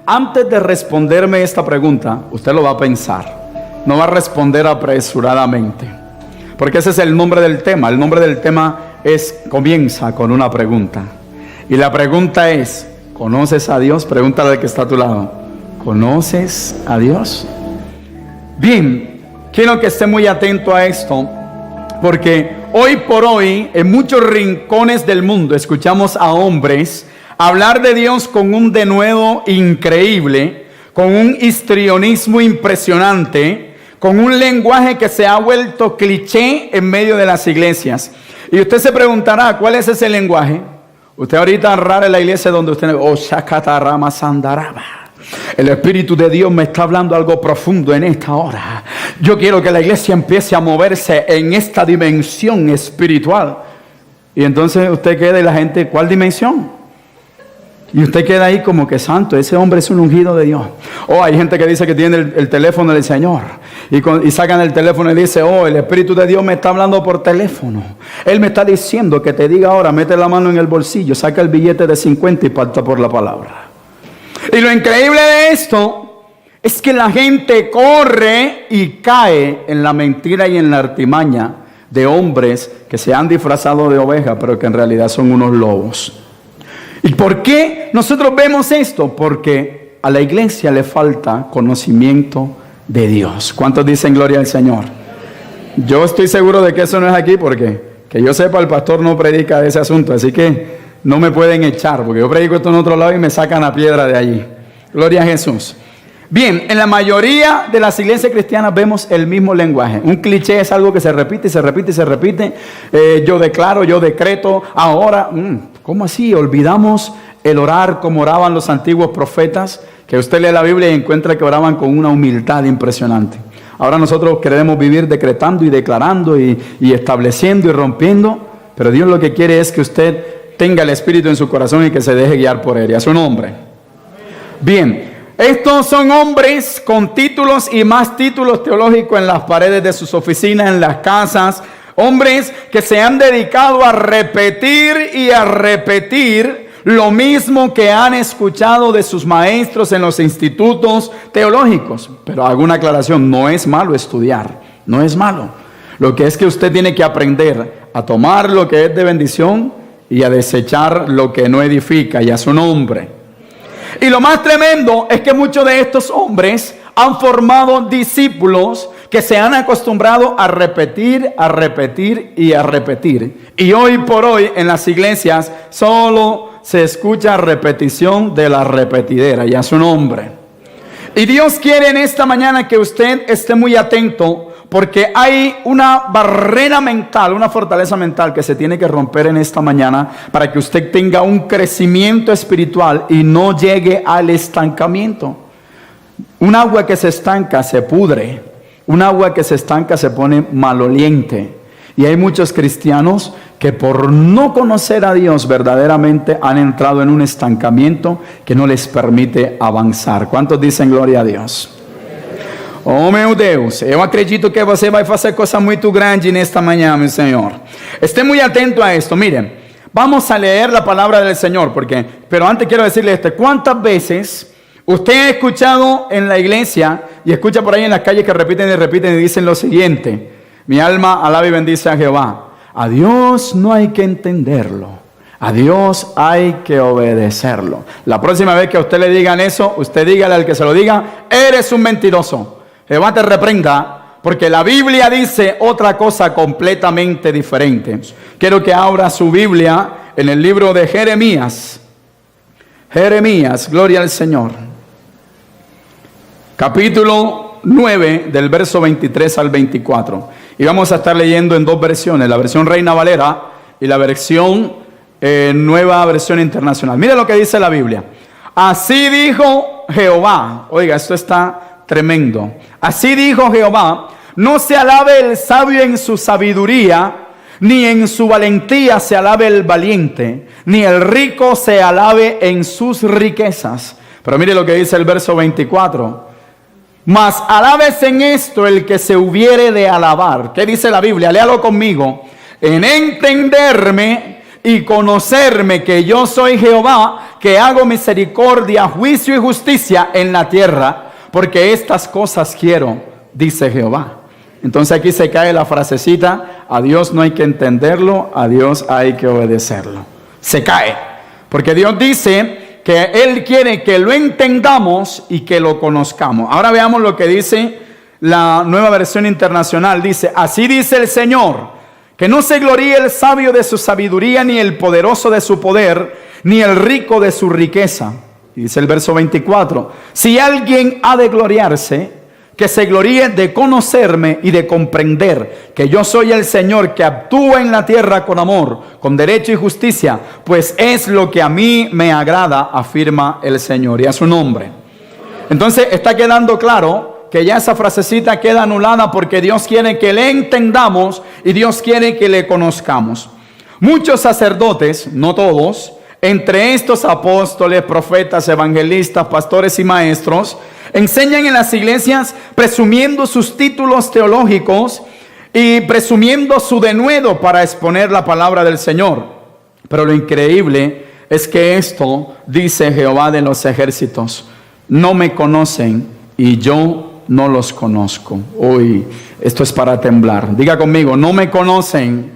Antes de responderme esta pregunta, usted lo va a pensar. No va a responder apresuradamente. Porque ese es el nombre del tema. El nombre del tema comienza con una pregunta. Y la pregunta es, ¿conoces a Dios? Pregúntale al que está a tu lado. ¿Conoces a Dios? Bien, quiero que esté muy atento a esto, porque hoy por hoy, en muchos rincones del mundo, escuchamos a hombres hablar de Dios con un denuedo increíble, con un histrionismo impresionante, con un lenguaje que se ha vuelto cliché en medio de las iglesias. Y usted se preguntará, ¿cuál es ese lenguaje? Usted ahorita rara en la iglesia donde usted... Oh, Shakatarama Sandaraba. El Espíritu de Dios me está hablando algo profundo en esta hora. Yo quiero que la iglesia empiece a moverse en esta dimensión espiritual. Y entonces usted queda y la gente, ¿cuál dimensión? Y usted queda ahí como que santo, ese hombre es un ungido de Dios. Oh, hay gente que dice que tiene el teléfono del Señor. Y sacan el teléfono y dice, oh, el Espíritu de Dios me está hablando por teléfono. Él me está diciendo que te diga ahora, mete la mano en el bolsillo, saca el billete de 50 y pacta por la palabra. Y lo increíble de esto es que la gente corre y cae en la mentira y en la artimaña de hombres que se han disfrazado de oveja, pero que en realidad son unos lobos. ¿Y por qué nosotros vemos esto? Porque a la iglesia le falta conocimiento de Dios. ¿Cuántos dicen gloria al Señor? Yo estoy seguro de que eso no es aquí, porque que yo sepa, el pastor no predica de ese asunto, así que no me pueden echar, porque yo predico esto en otro lado y me sacan la piedra de allí. Gloria a Jesús. Bien, en la mayoría de las iglesias cristianas vemos el mismo lenguaje. Un cliché es algo que se repite y se repite y se repite. Yo declaro, yo decreto, ahora. ¿Cómo así? Olvidamos el orar como oraban los antiguos profetas, que usted lee la Biblia y encuentra que oraban con una humildad impresionante. Ahora nosotros queremos vivir decretando y declarando y estableciendo y rompiendo, pero Dios lo que quiere es que usted tenga el Espíritu en su corazón y que se deje guiar por Él. Y a su nombre. Bien, estos son hombres con títulos y más títulos teológicos en las paredes de sus oficinas, en las casas. Hombres que se han dedicado a repetir y a repetir lo mismo que han escuchado de sus maestros en los institutos teológicos. Pero hago una aclaración, no es malo estudiar, no es malo. Lo que es que usted tiene que aprender a tomar lo que es de bendición y a desechar lo que no edifica, y a su nombre. Y lo más tremendo es que muchos de estos hombres han formado discípulos que se han acostumbrado a repetir, a repetir y a repetir. Y hoy por hoy en las iglesias solo se escucha repetición de la repetidera, y a su nombre. Y Dios quiere en esta mañana que usted esté muy atento, porque hay una barrera mental, una fortaleza mental que se tiene que romper en esta mañana para que usted tenga un crecimiento espiritual y no llegue al estancamiento. Un agua que se estanca se pudre, un agua que se estanca se pone maloliente. Y hay muchos cristianos que por no conocer a Dios verdaderamente han entrado en un estancamiento que no les permite avanzar. ¿Cuántos dicen gloria a Dios? Oh, meu Deus, eu acredito que você vai fazer coisa muito grande nesta manhã, meu Senhor. Esté muy atento a esto. Miren, vamos a leer la palabra del Señor, pero antes quiero decirle esto. ¿Cuántas veces usted ha escuchado en la iglesia y escucha por ahí en las calles que repiten y dicen lo siguiente? Mi alma alaba y bendice a Jehová. A Dios no hay que entenderlo, a Dios hay que obedecerlo. La próxima vez que a usted le digan eso, usted dígale al que se lo diga, eres un mentiroso. Jehová te reprenda, porque la Biblia dice otra cosa completamente diferente. Quiero que abra su Biblia en el libro de Jeremías. Jeremías, gloria al Señor. Capítulo 9, del verso 23 al 24. Y vamos a estar leyendo en dos versiones, la versión Reina Valera y la versión Nueva Versión Internacional. Mire lo que dice la Biblia. Así dijo Jehová. Oiga, esto está tremendo. Así dijo Jehová: no se alabe el sabio en su sabiduría, ni en su valentía se alabe el valiente, ni el rico se alabe en sus riquezas. Pero mire lo que dice el verso 24. Mas alábese en esto el que se hubiere de alabar. ¿Qué dice la Biblia? Léalo conmigo. En entenderme y conocerme que yo soy Jehová, que hago misericordia, juicio y justicia en la tierra, porque estas cosas quiero, dice Jehová. Entonces aquí se cae la frasecita: a Dios no hay que entenderlo, a Dios hay que obedecerlo. Se cae, porque Dios dice que Él quiere que lo entendamos y que lo conozcamos. Ahora veamos lo que dice la Nueva Versión Internacional. Dice: así dice el Señor, que no se gloríe el sabio de su sabiduría, ni el poderoso de su poder, ni el rico de su riqueza. Y dice el verso 24: si alguien ha de gloriarse, que se gloríe de conocerme y de comprender que yo soy el Señor, que actúa en la tierra con amor, con derecho y justicia, pues es lo que a mí me agrada, afirma el Señor. Y a su nombre. Entonces está quedando claro que ya esa frasecita queda anulada, porque Dios quiere que le entendamos y Dios quiere que le conozcamos. Muchos sacerdotes, no todos, entre estos apóstoles, profetas, evangelistas, pastores y maestros, enseñan en las iglesias presumiendo sus títulos teológicos y presumiendo su denuedo para exponer la palabra del Señor. Pero lo increíble es que esto dice Jehová de los ejércitos: no me conocen y yo no los conozco. Uy, esto es para temblar. Diga conmigo: no me conocen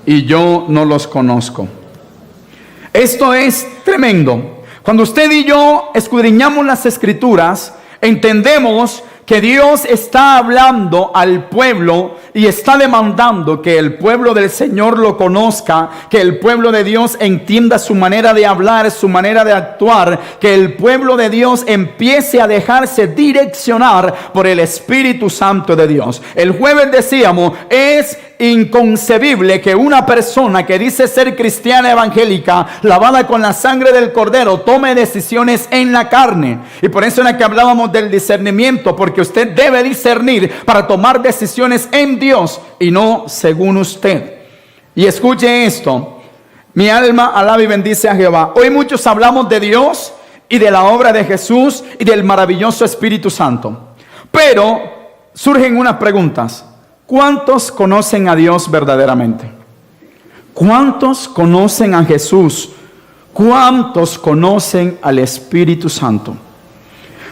y yo no los conozco. Esto es tremendo. Cuando usted y yo escudriñamos las Escrituras, entendemos que Dios está hablando al pueblo y está demandando que el pueblo del Señor lo conozca, que el pueblo de Dios entienda su manera de hablar, su manera de actuar, que el pueblo de Dios empiece a dejarse direccionar por el Espíritu Santo de Dios. El jueves decíamos: es inconcebible que una persona que dice ser cristiana evangélica, lavada con la sangre del Cordero, tome decisiones en la carne. Y por eso era que hablábamos del discernimiento, porque usted debe discernir para tomar decisiones en Dios y no según usted. Y escuche esto: mi alma alaba y bendice a Jehová. Hoy muchos hablamos de Dios y de la obra de Jesús y del maravilloso Espíritu Santo, pero surgen unas preguntas. ¿Cuántos conocen a Dios verdaderamente? ¿Cuántos conocen a Jesús? ¿Cuántos conocen al Espíritu Santo?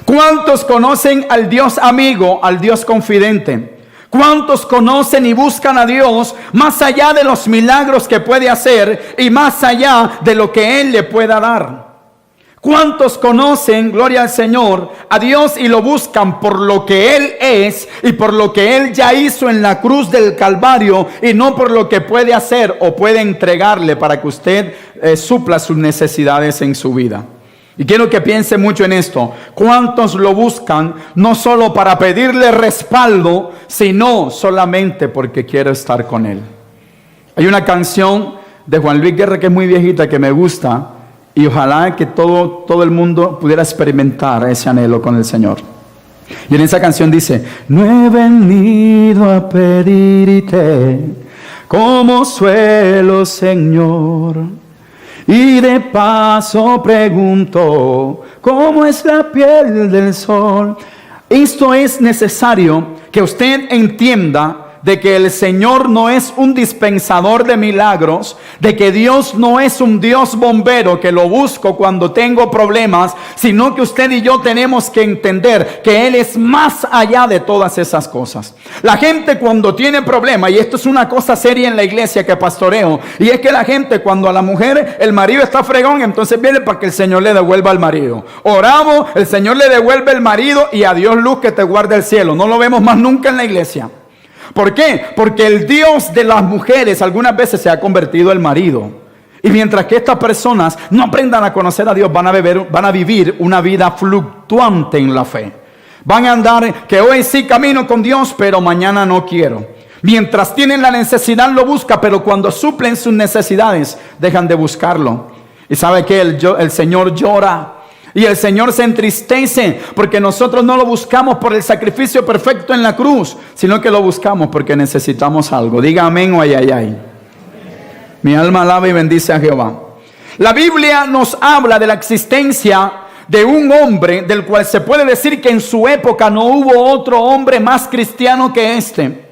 ¿Cuántos conocen al Dios amigo, al Dios confidente? ¿Cuántos conocen y buscan a Dios más allá de los milagros que puede hacer y más allá de lo que Él le pueda dar? ¿Cuántos conocen, gloria al Señor, a Dios y lo buscan por lo que Él es y por lo que Él ya hizo en la cruz del Calvario, y no por lo que puede hacer o puede entregarle para que usted supla sus necesidades en su vida? Y quiero que piense mucho en esto. ¿Cuántos lo buscan no solo para pedirle respaldo, sino solamente porque quiere estar con Él? Hay una canción de Juan Luis Guerra que es muy viejita, que me gusta, y ojalá que todo el mundo pudiera experimentar ese anhelo con el Señor. Y en esa canción dice: no he venido a pedirte como suelo, Señor, y de paso pregunto cómo es la piel del sol. Esto es necesario que usted entienda, de que el Señor no es un dispensador de milagros, de que Dios no es un Dios bombero que lo busco cuando tengo problemas, sino que usted y yo tenemos que entender que Él es más allá de todas esas cosas. La gente cuando tiene problemas, y esto es una cosa seria en la iglesia que pastoreo, y es que la gente, cuando a la mujer el marido está fregón, entonces viene para que el Señor le devuelva al marido. Oramos, el Señor le devuelve el marido y adiós luz que te guarde el cielo. No lo vemos más nunca en la iglesia. ¿Por qué? Porque el Dios de las mujeres algunas veces se ha convertido en marido. Y mientras que estas personas no aprendan a conocer a Dios, van a vivir una vida fluctuante en la fe. Van a andar que hoy sí camino con Dios, pero mañana no quiero. Mientras tienen la necesidad lo buscan, pero cuando suplen sus necesidades dejan de buscarlo. Y sabe que el Señor llora. Y el Señor se entristece porque nosotros no lo buscamos por el sacrificio perfecto en la cruz, sino que lo buscamos porque necesitamos algo. Diga amén o ay, ay, ay. Mi alma alaba y bendice a Jehová. La Biblia nos habla de la existencia de un hombre del cual se puede decir que en su época no hubo otro hombre más cristiano que este.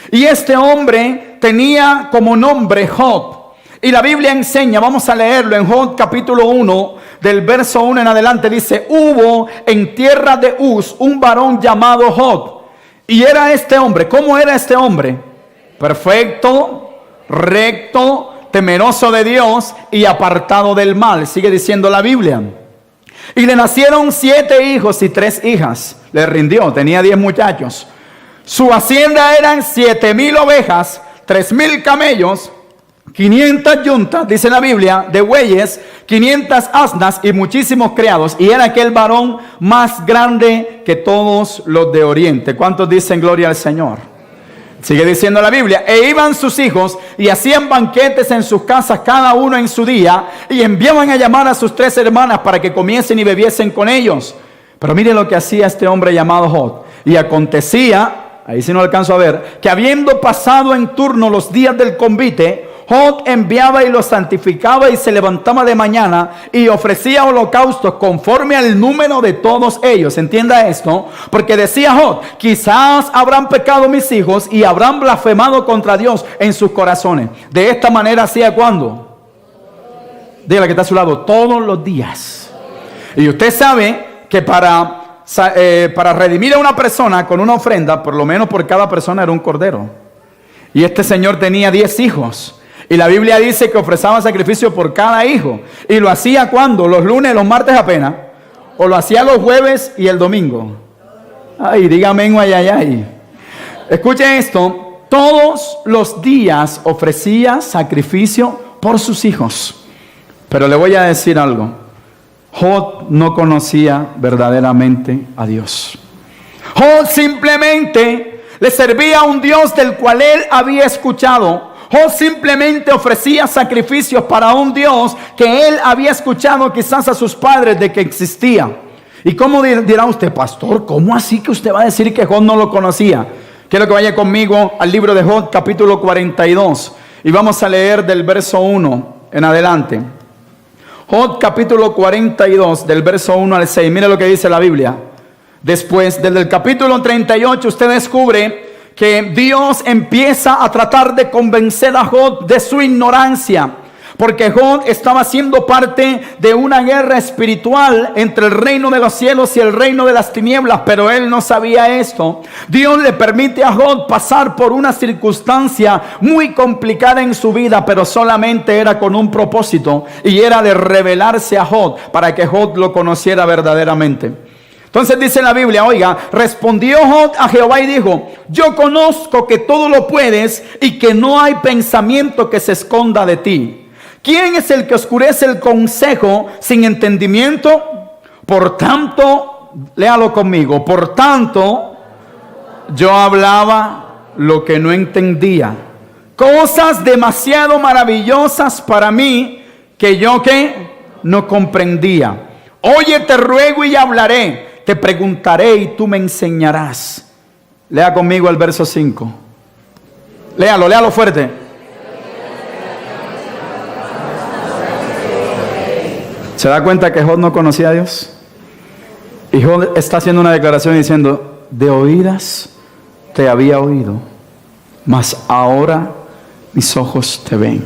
Y este hombre tenía como nombre Job. Y la Biblia enseña, vamos a leerlo en Job capítulo 1, del verso 1 en adelante, dice: hubo en tierra de Uz un varón llamado Job. Y era este hombre, ¿cómo era este hombre? Perfecto, recto, temeroso de Dios y apartado del mal. Sigue diciendo la Biblia. Y le nacieron 7 hijos y 3 hijas. Le rindió, tenía 10 muchachos. Su hacienda eran 7,000 ovejas, 3,000 camellos, 500 yuntas, dice la Biblia, de bueyes, 500 asnas y muchísimos criados. Y era aquel varón más grande que todos los de Oriente. ¿Cuántos dicen gloria al Señor? Sigue diciendo la Biblia: e iban sus hijos y hacían banquetes en sus casas, cada uno en su día, y enviaban a llamar a sus 3 hermanas para que comiesen y bebiesen con ellos. Pero mire lo que hacía este hombre llamado Job. Y acontecía, ahí sí no alcanzo a ver, que habiendo pasado en turno los días del convite, Job enviaba y los santificaba y se levantaba de mañana y ofrecía holocaustos conforme al número de todos ellos. Entienda esto, porque decía Job: quizás habrán pecado mis hijos y habrán blasfemado contra Dios en sus corazones. De esta manera hacía, ¿cuándo? Dígale que está a su lado: todos los días. Y usted sabe que para redimir a una persona con una ofrenda, por lo menos por cada persona era un cordero. Y este señor tenía 10 hijos. Y la Biblia dice que ofrecía sacrificio por cada hijo. Y lo hacía ¿cuándo? Los lunes, los martes apenas. O lo hacía los jueves y el domingo. Ay, dígame, ay, ay, ay. Escuche esto: todos los días ofrecía sacrificio por sus hijos. Pero le voy a decir algo: Job no conocía verdaderamente a Dios. Job simplemente le servía a un Dios del cual él había escuchado. Job simplemente ofrecía sacrificios para un Dios que él había escuchado quizás a sus padres de que existía. ¿Y cómo dirá usted, pastor? ¿Cómo así que usted va a decir que Job no lo conocía? Quiero que vaya conmigo al libro de Job capítulo 42 y vamos a leer del verso 1 en adelante. Job capítulo 42 del verso 1 al 6. Mire lo que dice la Biblia. Después, desde el capítulo 38, usted descubre que Dios empieza a tratar de convencer a Job de su ignorancia, porque Job estaba siendo parte de una guerra espiritual entre el reino de los cielos y el reino de las tinieblas, pero él no sabía esto. Dios le permite a Job pasar por una circunstancia muy complicada en su vida, pero solamente era con un propósito, y era de revelarse a Job para que Job lo conociera verdaderamente. Entonces dice la Biblia, oiga, respondió Job a Jehová y dijo: yo conozco que todo lo puedes y que no hay pensamiento que se esconda de ti. ¿Quién es el que oscurece el consejo sin entendimiento? Por tanto, léalo conmigo, por tanto, yo hablaba lo que no entendía, cosas demasiado maravillosas para mí que yo no comprendía. Oye, te ruego y hablaré. Te preguntaré y tú me enseñarás. Lea conmigo el verso 5. Léalo fuerte. ¿Se da cuenta que Job no conocía a Dios? Y Job está haciendo una declaración diciendo: de oídas te había oído, mas ahora mis ojos te ven.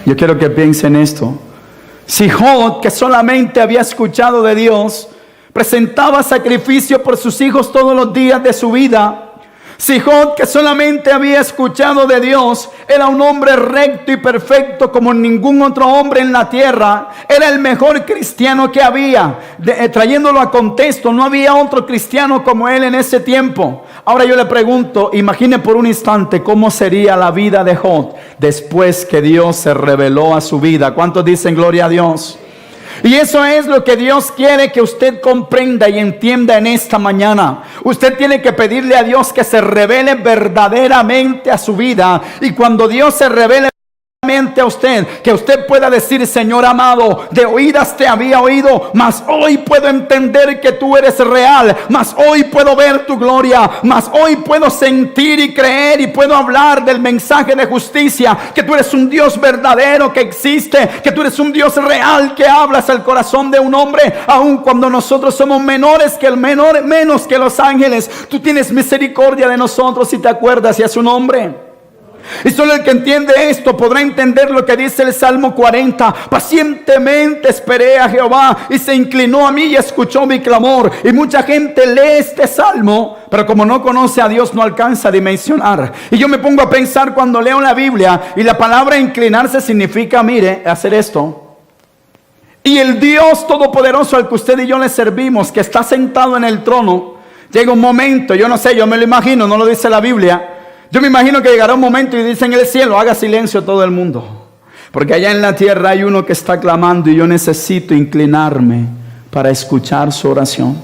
Yo quiero que piensen esto. Si Job, que solamente había escuchado de Dios, presentaba sacrificio por sus hijos todos los días de su vida, si Job, que solamente había escuchado de Dios, era un hombre recto y perfecto como ningún otro hombre en la tierra, era el mejor cristiano que había, trayéndolo a contexto, no había otro cristiano como él en ese tiempo. Ahora yo le pregunto, imagine por un instante cómo sería la vida de Job después que Dios se reveló a su vida. ¿Cuántos dicen gloria a Dios? Y eso es lo que Dios quiere que usted comprenda y entienda en esta mañana. Usted tiene que pedirle a Dios que se revele verdaderamente a su vida. Y cuando Dios se revele a usted, que usted pueda decir: Señor amado, de oídas te había oído, mas hoy puedo entender que tú eres real, mas hoy puedo ver tu gloria, mas hoy puedo sentir y creer y puedo hablar del mensaje de justicia, que tú eres un Dios verdadero que existe, que tú eres un Dios real que hablas al corazón de un hombre, aun cuando nosotros somos menos que los ángeles. Tú tienes misericordia de nosotros y te acuerdas y a su nombre. Y solo el que entiende esto podrá entender lo que dice el Salmo 40. Pacientemente esperé a Jehová y se inclinó a mí y escuchó mi clamor. Y mucha gente lee este salmo, pero como no conoce a Dios no alcanza a dimensionar. Y yo me pongo a pensar cuando leo la Biblia y la palabra inclinarse significa, mire, hacer esto. Y el Dios todopoderoso al que usted y yo le servimos, que está sentado en el trono, llega un momento, yo no sé, yo me lo imagino, no lo dice la Biblia. Yo me imagino que llegará un momento y dice en el cielo, haga silencio todo el mundo. Porque allá en la tierra hay uno que está clamando y yo necesito inclinarme para escuchar su oración.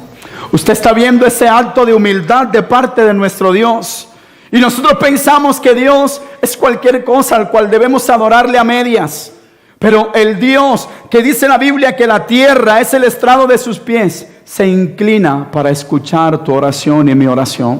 Usted está viendo ese acto de humildad de parte de nuestro Dios. Y nosotros pensamos que Dios es cualquier cosa al cual debemos adorarle a medias. Pero el Dios que dice la Biblia que la tierra es el estrado de sus pies, se inclina para escuchar tu oración y mi oración.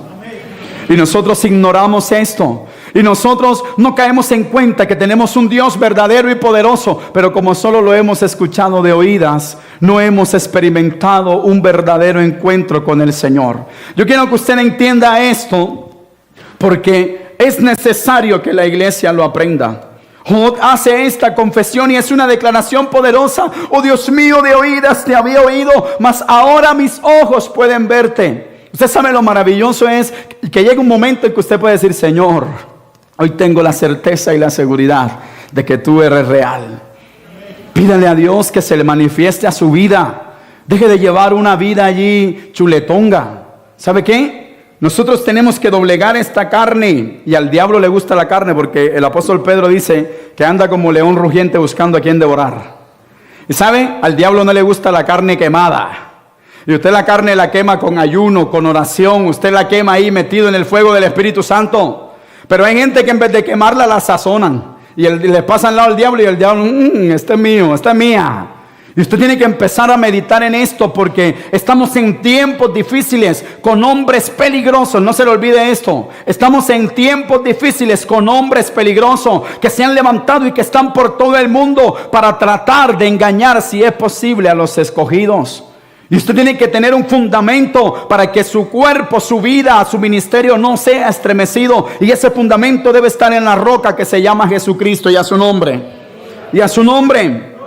Y nosotros ignoramos esto. Y nosotros no caemos en cuenta que tenemos un Dios verdadero y poderoso. Pero como solo lo hemos escuchado de oídas, no hemos experimentado un verdadero encuentro con el Señor. Yo quiero que usted entienda esto, porque es necesario que la iglesia lo aprenda. Job hace esta confesión y es una declaración poderosa. Oh Dios mío, de oídas te había oído, mas ahora mis ojos pueden verte. Usted sabe lo maravilloso es que llega un momento en que usted puede decir, Señor, hoy tengo la certeza y la seguridad de que tú eres real. Pídale a Dios que se le manifieste a su vida. Deje de llevar una vida allí chuletonga. ¿Sabe qué? Nosotros tenemos que doblegar esta carne. Y al diablo le gusta la carne porque el apóstol Pedro dice que anda como león rugiente buscando a quien devorar. Y ¿sabe? Al diablo no le gusta la carne quemada. Y usted la carne la quema con ayuno, con oración. Usted la quema ahí metido en el fuego del Espíritu Santo. Pero hay gente que en vez de quemarla la sazonan. Y le pasa al lado al diablo y el diablo, este es mío, esta es mía. Y usted tiene que empezar a meditar en esto porque estamos en tiempos difíciles con hombres peligrosos. No se le olvide esto. Estamos en tiempos difíciles con hombres peligrosos que se han levantado y que están por todo el mundo para tratar de engañar, si es posible, a los escogidos. Y usted tiene que tener un fundamento para que su cuerpo, su vida, su ministerio no sea estremecido. Y ese fundamento debe estar en la roca que se llama Jesucristo y a su nombre. Y a su nombre.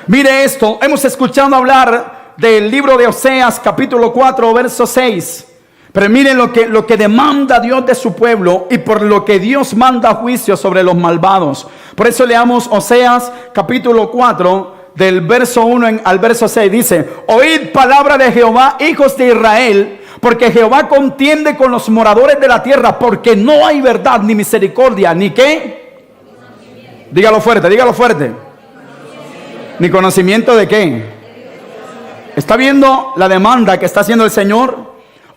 Mire esto, hemos escuchado hablar del libro de Oseas capítulo 4 verso 6. Pero miren lo que demanda Dios de su pueblo y por lo que Dios manda juicio sobre los malvados. Por eso leamos Oseas capítulo 4 del verso 1 al verso 6. Dice, oíd palabra de Jehová, hijos de Israel, porque Jehová contiende con los moradores de la tierra, porque no hay verdad ni misericordia, ni qué. Dígalo fuerte, dígalo fuerte. ¿Ni conocimiento de qué? ¿Está viendo la demanda que está haciendo el Señor?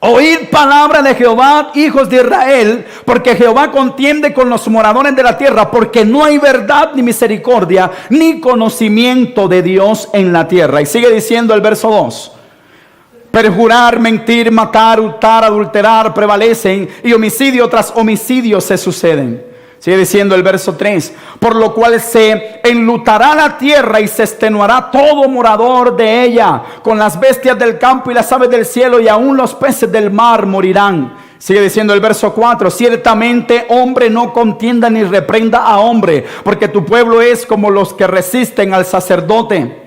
Oíd palabra de Jehová, hijos de Israel, porque Jehová contiende con los moradores de la tierra, porque no hay verdad ni misericordia, ni conocimiento de Dios en la tierra. Y sigue diciendo el verso 2. Perjurar, mentir, matar, hurtar, adulterar prevalecen, y homicidio tras homicidio se suceden. Sigue diciendo el verso 3, por lo cual se enlutará la tierra y se extenuará todo morador de ella, con las bestias del campo y las aves del cielo y aún los peces del mar morirán. Sigue diciendo el verso 4, ciertamente hombre no contienda ni reprenda a hombre, porque tu pueblo es como los que resisten al sacerdote.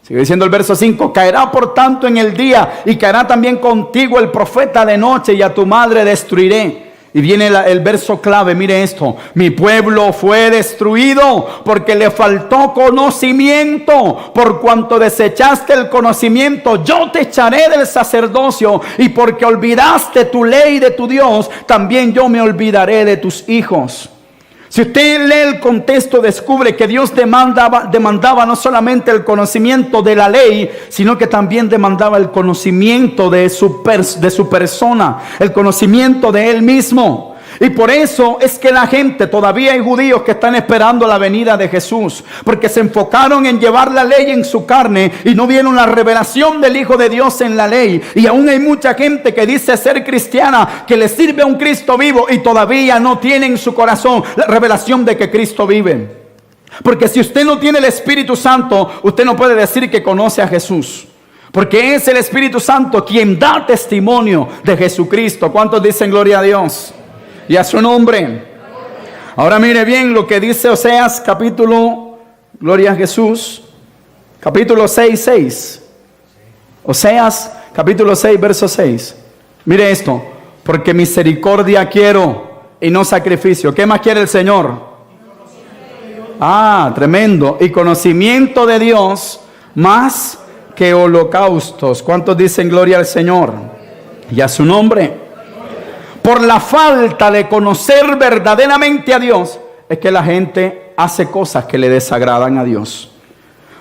Sigue diciendo el verso 5, caerá por tanto en el día y caerá también contigo el profeta de noche y a tu madre destruiré. Y viene el verso clave, mire esto. Mi pueblo fue destruido porque le faltó conocimiento. Por cuanto desechaste el conocimiento, yo te echaré del sacerdocio. Y porque olvidaste tu ley de tu Dios, también yo me olvidaré de tus hijos. Si usted lee el contexto, descubre que Dios demandaba no solamente el conocimiento de la ley, sino que también demandaba el conocimiento de su persona, el conocimiento de Él mismo. Y por eso es que la gente, todavía hay judíos que están esperando la venida de Jesús, porque se enfocaron en llevar la ley en su carne y no vieron la revelación del Hijo de Dios en la ley. Y aún hay mucha gente que dice ser cristiana, que le sirve a un Cristo vivo y todavía no tiene en su corazón la revelación de que Cristo vive. Porque si usted no tiene el Espíritu Santo, usted no puede decir que conoce a Jesús. Porque es el Espíritu Santo quien da testimonio de Jesucristo. ¿Cuántos dicen gloria a Dios? Y a su nombre. Ahora mire bien lo que dice Oseas capítulo, gloria a Jesús, capítulo 6. Oseas capítulo 6, verso 6. Mire esto, porque misericordia quiero y no sacrificio. ¿Qué más quiere el Señor? Tremendo. Y conocimiento de Dios más que holocaustos. ¿Cuántos dicen gloria al Señor y a su nombre? Por la falta de conocer verdaderamente a Dios, es que la gente hace cosas que le desagradan a Dios.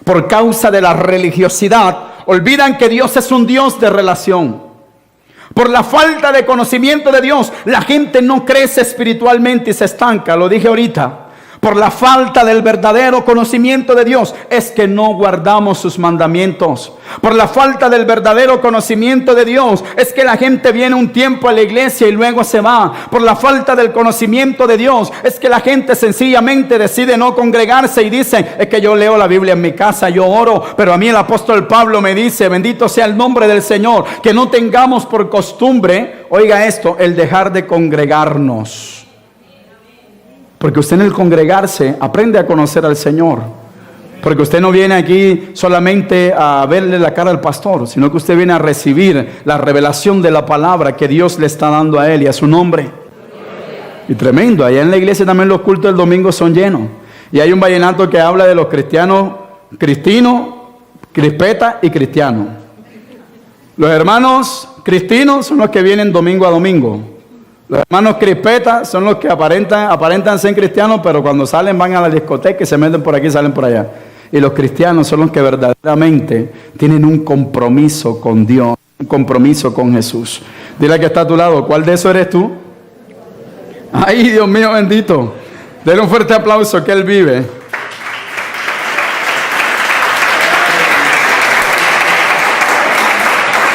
Por causa de la religiosidad, olvidan que Dios es un Dios de relación. Por la falta de conocimiento de Dios, la gente no crece espiritualmente y se estanca. Lo dije ahorita. Por la falta del verdadero conocimiento de Dios es que no guardamos sus mandamientos. Por la falta del verdadero conocimiento de Dios es que la gente viene un tiempo a la iglesia y luego se va. Por la falta del conocimiento de Dios es que la gente sencillamente decide no congregarse y dice: es que yo leo la Biblia en mi casa, yo oro, pero a mí el apóstol Pablo me dice, bendito sea el nombre del Señor, que no tengamos por costumbre, oiga esto, el dejar de congregarnos. Porque usted en el congregarse aprende a conocer al Señor. Porque usted no viene aquí solamente a verle la cara al pastor, sino que usted viene a recibir la revelación de la palabra que Dios le está dando a él y a su nombre. Y tremendo, allá en la iglesia también los cultos del domingo son llenos. Y hay un vallenato que habla de los cristianos, cristino, crispeta y cristiano. Los hermanos cristinos son los que vienen domingo a domingo. Los hermanos crispetas son los que aparentan ser cristianos, pero cuando salen van a la discoteca y se meten por aquí y salen por allá. Y los cristianos son los que verdaderamente tienen un compromiso con Dios, un compromiso con Jesús. Dile que está a tu lado, ¿cuál de esos eres tú? Ay, Dios mío bendito. Denle un fuerte aplauso, que Él vive.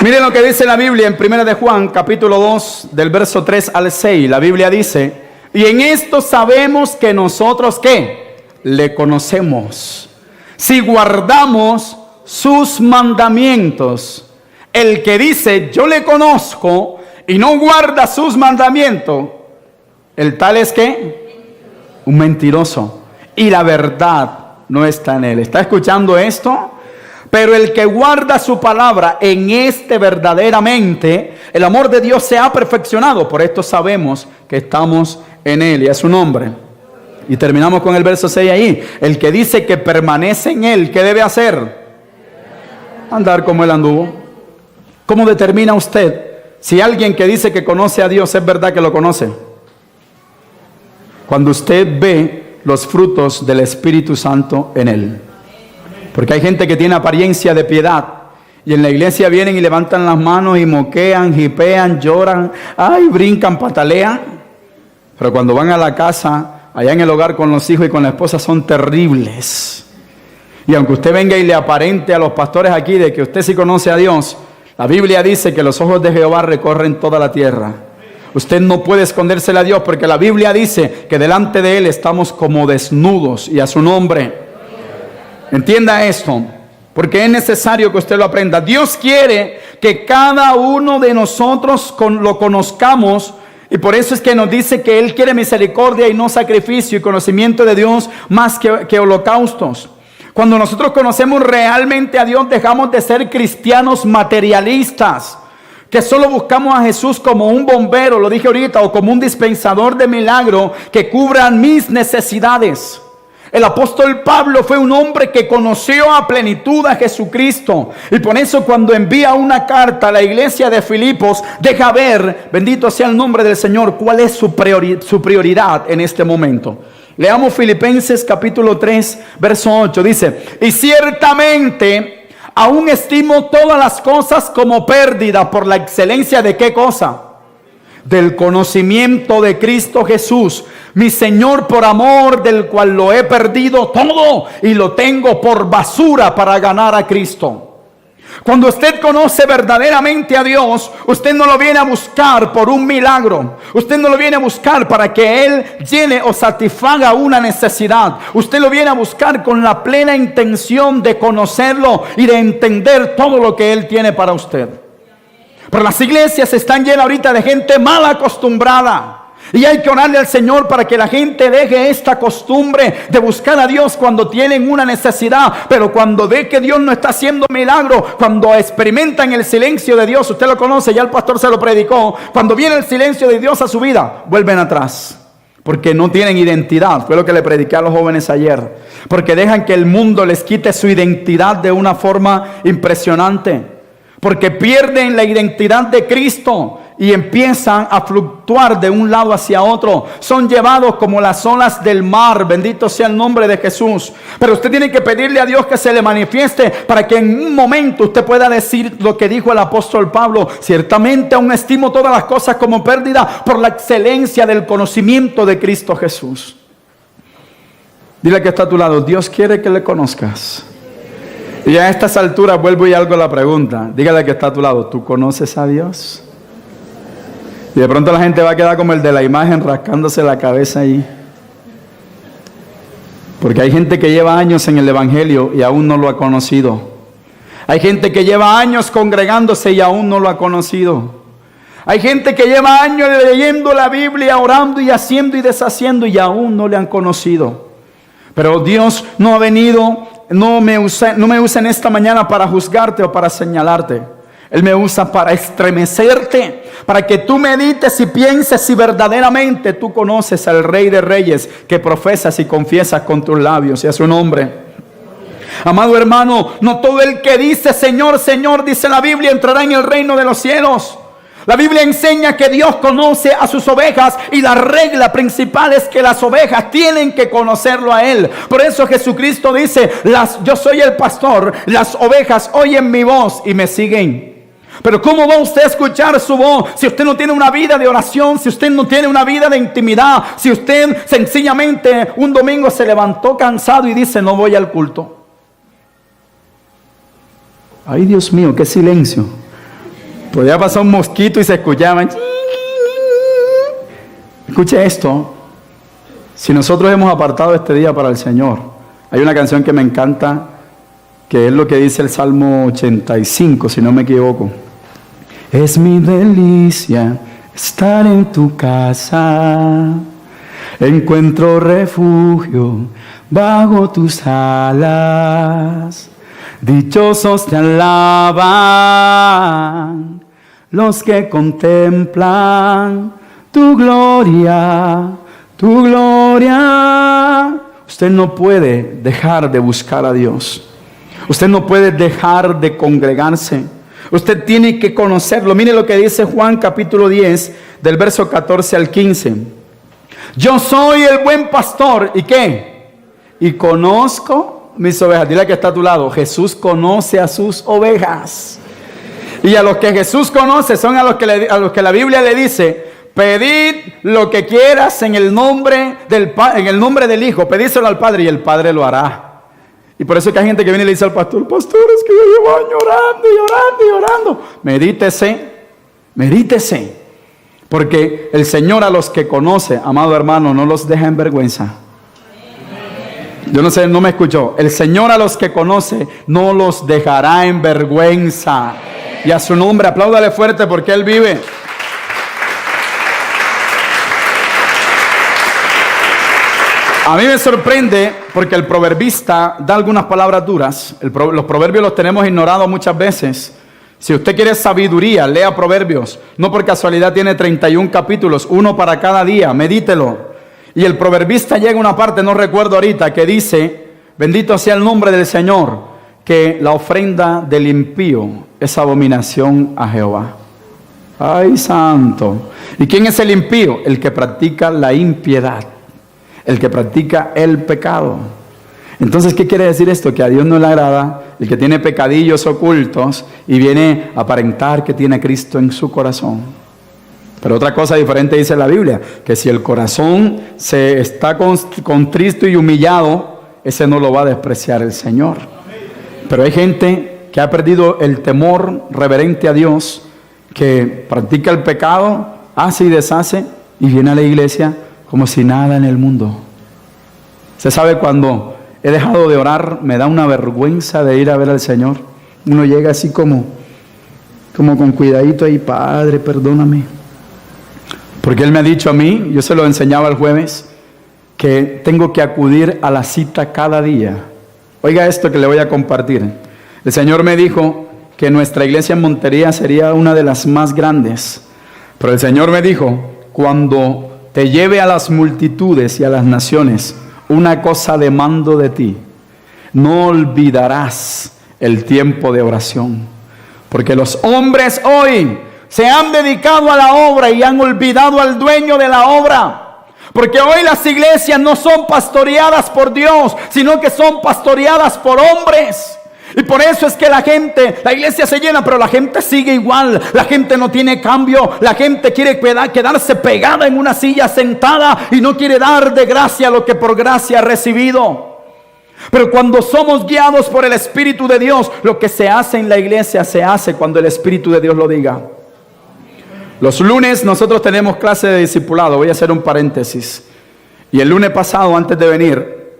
Miren lo que dice la Biblia en 1 de Juan, capítulo 2, del verso 3 al 6. La Biblia dice: y en esto sabemos que nosotros, ¿qué? Le conocemos, si guardamos sus mandamientos. El que dice, yo le conozco, y no guarda sus mandamientos, el tal es ¿qué? Un mentiroso, y la verdad no está en él. ¿Está escuchando esto? Pero el que guarda su palabra, en este verdaderamente el amor de Dios se ha perfeccionado. Por esto sabemos que estamos en Él y a su nombre. Y terminamos con el verso 6 ahí. El que dice que permanece en Él, ¿qué debe hacer? Andar como Él anduvo. ¿Cómo determina usted si alguien que dice que conoce a Dios es verdad que lo conoce? Cuando usted ve los frutos del Espíritu Santo en Él. Porque hay gente que tiene apariencia de piedad y en la iglesia vienen y levantan las manos y moquean, jipean, lloran, brincan, patalean. Pero cuando van a la casa, allá en el hogar con los hijos y con la esposa, son terribles. Y aunque usted venga y le aparente a los pastores aquí de que usted sí conoce a Dios, la Biblia dice que los ojos de Jehová recorren toda la tierra. Usted no puede escondérsele a Dios, porque la Biblia dice que delante de Él estamos como desnudos y a su nombre. Entienda esto, porque es necesario que usted lo aprenda. Dios quiere que cada uno de nosotros lo conozcamos, y por eso es que nos dice que Él quiere misericordia y no sacrificio, y conocimiento de Dios más que holocaustos. Cuando nosotros conocemos realmente a Dios, dejamos de ser cristianos materialistas, que solo buscamos a Jesús como un bombero, lo dije ahorita, o como un dispensador de milagro que cubran mis necesidades. El apóstol Pablo fue un hombre que conoció a plenitud a Jesucristo. Y por eso cuando envía una carta a la iglesia de Filipos, deja ver, bendito sea el nombre del Señor, cuál es su prioridad en este momento. Leamos Filipenses capítulo 3, verso 8. Dice: y ciertamente aún estimo todas las cosas como pérdida por la excelencia de ¿qué cosa? Del conocimiento de Cristo Jesús, mi Señor, por amor del cual lo he perdido todo y lo tengo por basura para ganar a Cristo. Cuando usted conoce verdaderamente a Dios, usted no lo viene a buscar por un milagro. Usted no lo viene a buscar para que Él llene o satisfaga una necesidad. Usted lo viene a buscar con la plena intención de conocerlo y de entender todo lo que Él tiene para usted. Pero las iglesias están llenas ahorita de gente mal acostumbrada, Y hay que orarle al Señor para que la gente deje esta costumbre de buscar a Dios cuando tienen una necesidad. Pero cuando ve que Dios no está haciendo milagro, cuando experimentan el silencio de Dios, usted lo conoce, ya el pastor se lo predicó. Cuando viene el silencio de Dios a su vida, vuelven atrás. Porque no tienen identidad. Fue lo que le prediqué a los jóvenes ayer. Porque dejan que el mundo les quite su identidad de una forma impresionante. Porque pierden la identidad de Cristo y empiezan a fluctuar de un lado hacia otro. Son llevados como las olas del mar. Bendito sea el nombre de Jesús. Pero usted tiene que pedirle a Dios que se le manifieste para que en un momento usted pueda decir lo que dijo el apóstol Pablo: ciertamente aún estimo todas las cosas como pérdida por la excelencia del conocimiento de Cristo Jesús. Dile que está a tu lado: Dios quiere que le conozcas. Y a estas alturas vuelvo y hago la pregunta. Dígale que está a tu lado: ¿tú conoces a Dios? Y de pronto la gente va a quedar como el de la imagen, rascándose la cabeza ahí. Porque hay gente que lleva años en el evangelio y aún no lo ha conocido. Hay gente que lleva años congregándose y aún no lo ha conocido. Hay gente que lleva años leyendo la Biblia, orando y haciendo y deshaciendo y aún no le han conocido. Pero Dios no ha venido, no me usa en esta mañana para juzgarte o para señalarte. Él me usa para estremecerte, para que tú medites y pienses si verdaderamente tú conoces al Rey de Reyes que profesas y confiesas con tus labios y a su nombre. Amado hermano, no todo el que dice Señor, Señor, dice la Biblia, entrará en el reino de los cielos. La Biblia enseña que Dios conoce a sus ovejas y la regla principal es que las ovejas tienen que conocerlo a Él. Por eso Jesucristo dice: yo soy el pastor, las ovejas oyen mi voz y me siguen. Pero ¿cómo va usted a escuchar su voz si usted no tiene una vida de oración, si usted no tiene una vida de intimidad, si usted sencillamente un domingo se levantó cansado y dice: no voy al culto? Ay, Dios mío, qué silencio. Podía pasar un mosquito y se escuchaba. Escuche esto. Si nosotros hemos apartado este día para el Señor, hay una canción que me encanta, que es lo que dice el Salmo 85, si no me equivoco. Es mi delicia estar en tu casa, encuentro refugio bajo tus alas. Dichosos te alaban los que contemplan tu gloria, tu gloria. Usted no puede dejar de buscar a Dios. Usted no puede dejar de congregarse. Usted tiene que conocerlo. Mire lo que dice Juan capítulo 10, del verso 14 al 15. Yo soy el buen pastor. ¿Y qué? Y conozco mis ovejas. Dile que está a tu lado: Jesús conoce a sus ovejas. Y a los que Jesús conoce son a los que la Biblia le dice: pedid lo que quieras en el nombre del Hijo. Pedíselo al Padre y el Padre lo hará. Y por eso es que hay gente que viene y le dice al pastor: pastor, es que yo llevo años orando y orando y orando. Medítese. Porque el Señor a los que conoce, amado hermano, no los deja en vergüenza. Yo no sé, no me escuchó. El Señor a los que conoce no los dejará en vergüenza. Y a su nombre, apláudale fuerte porque Él vive. A mí me sorprende porque el proverbista da algunas palabras duras. Los proverbios los tenemos ignorados muchas veces. Si usted quiere sabiduría, lea Proverbios. No por casualidad tiene 31 capítulos, uno para cada día. Medítelo. Y el proverbista llega a una parte, no recuerdo ahorita, que dice: bendito sea el nombre del Señor, que la ofrenda del impío es abominación a Jehová. ¡Ay, santo! ¿Y quién es el impío? El que practica la impiedad, el que practica el pecado. Entonces, ¿qué quiere decir esto? Que a Dios no le agrada el que tiene pecadillos ocultos y viene a aparentar que tiene a Cristo en su corazón. Pero otra cosa diferente dice la Biblia, que si el corazón se está contristo y humillado, ese no lo va a despreciar el Señor. Pero hay gente que ha perdido el temor reverente a Dios, que practica el pecado, hace y deshace y viene a la iglesia como si nada en el mundo. Se sabe, cuando he dejado de orar, me da una vergüenza de ir a ver al Señor. Uno llega así como con cuidadito ahí: Padre, perdóname. Porque Él me ha dicho a mí, yo se lo enseñaba el jueves, que tengo que acudir a la cita cada día. Oiga esto que le voy a compartir. El Señor me dijo que nuestra iglesia en Montería sería una de las más grandes. Pero el Señor me dijo, cuando te lleve a las multitudes y a las naciones, una cosa demando de ti: no olvidarás el tiempo de oración. Porque los hombres hoy se han dedicado a la obra y han olvidado al dueño de la obra. Porque hoy las iglesias no son pastoreadas por Dios, sino que son pastoreadas por hombres. Y por eso es que la iglesia se llena, pero la gente sigue igual. La gente no tiene cambio. La gente quiere quedarse pegada en una silla sentada y no quiere dar de gracia lo que por gracia ha recibido. Pero cuando somos guiados por el Espíritu de Dios, lo que se hace en la iglesia se hace cuando el Espíritu de Dios lo diga. Los lunes nosotros tenemos clase de discipulado. Voy a hacer un paréntesis. Y el lunes pasado, antes de venir,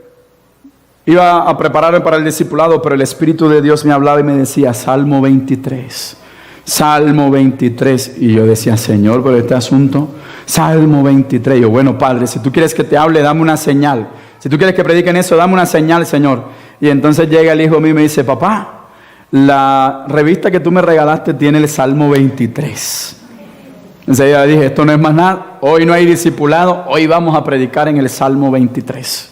iba a prepararme para el discipulado, pero el Espíritu de Dios me hablaba y me decía: Salmo 23, Salmo 23. Y yo decía: Señor, pero este asunto, Salmo 23. Y yo: bueno, Padre, si tú quieres que te hable, dame una señal. Si tú quieres que prediquen eso, dame una señal, Señor. Y entonces llega el hijo mío y me dice: papá, la revista que tú me regalaste tiene el Salmo 23. Entonces yo le dije: esto no es más nada, hoy no hay discipulado, hoy vamos a predicar en el Salmo 23.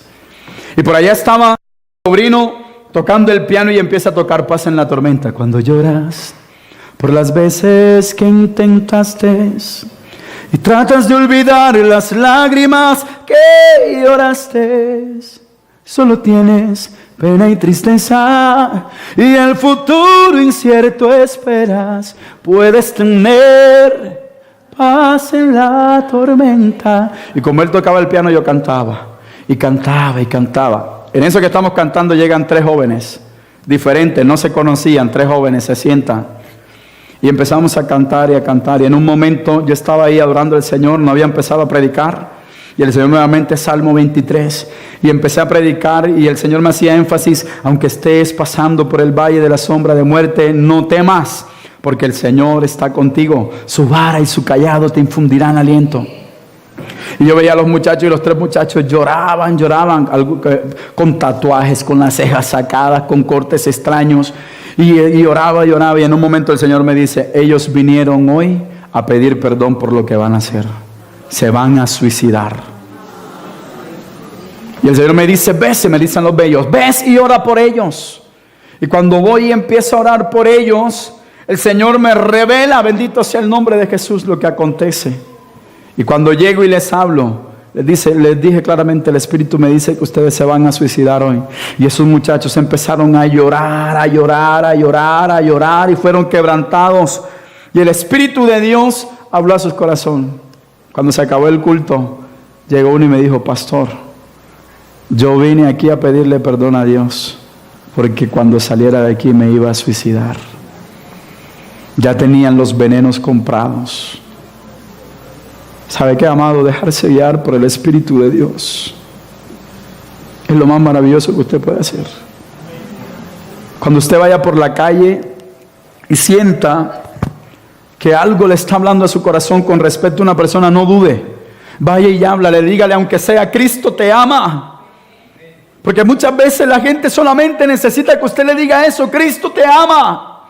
Y por allá estaba mi sobrino tocando el piano y empieza a tocar Paz en la tormenta. Cuando lloras por las veces que intentaste y tratas de olvidar las lágrimas que lloraste, solo tienes pena y tristeza, y el futuro incierto esperas. Puedes tener paz en la tormenta. Y como él tocaba el piano, yo cantaba y cantaba y cantaba. En eso que estamos cantando llegan 3 jóvenes diferentes, no se conocían. 3 jóvenes se sientan y empezamos a cantar y a cantar. Y en un momento yo estaba ahí adorando al Señor, no había empezado a predicar, y el Señor nuevamente Salmo 23, y empecé a predicar, y el Señor me hacía énfasis: aunque estés pasando por el valle de la sombra de muerte, no temas, porque el Señor está contigo. Su vara y su cayado te infundirán aliento. Y yo veía a los muchachos, y los 3 muchachos lloraban, con tatuajes, con las cejas sacadas, con cortes extraños, y lloraba, y en un momento el Señor me dice: ellos vinieron hoy a pedir perdón por lo que van a hacer. Se van a suicidar. Y el Señor me dice: ves, y me dicen los bellos, ves y ora por ellos. Y cuando voy y empiezo a orar por ellos, el Señor me revela, bendito sea el nombre de Jesús, lo que acontece. Y cuando llego y les hablo, les dije claramente: el Espíritu me dice que ustedes se van a suicidar hoy. Y esos muchachos empezaron a llorar, a llorar, a llorar, a llorar, y fueron quebrantados. Y el Espíritu de Dios habló a sus corazones. Cuando se acabó el culto, llegó uno y me dijo: pastor, yo vine aquí a pedirle perdón a Dios, porque cuando saliera de aquí me iba a suicidar. Ya tenían los venenos comprados. ¿Sabe qué, amado? Dejarse guiar por el Espíritu de Dios es lo más maravilloso que usted puede hacer. Cuando usted vaya por la calle y sienta que algo le está hablando a su corazón con respecto a una persona, no dude. Vaya y háblale, dígale, aunque sea: Cristo te ama. Porque muchas veces la gente solamente necesita que usted le diga eso: Cristo te ama.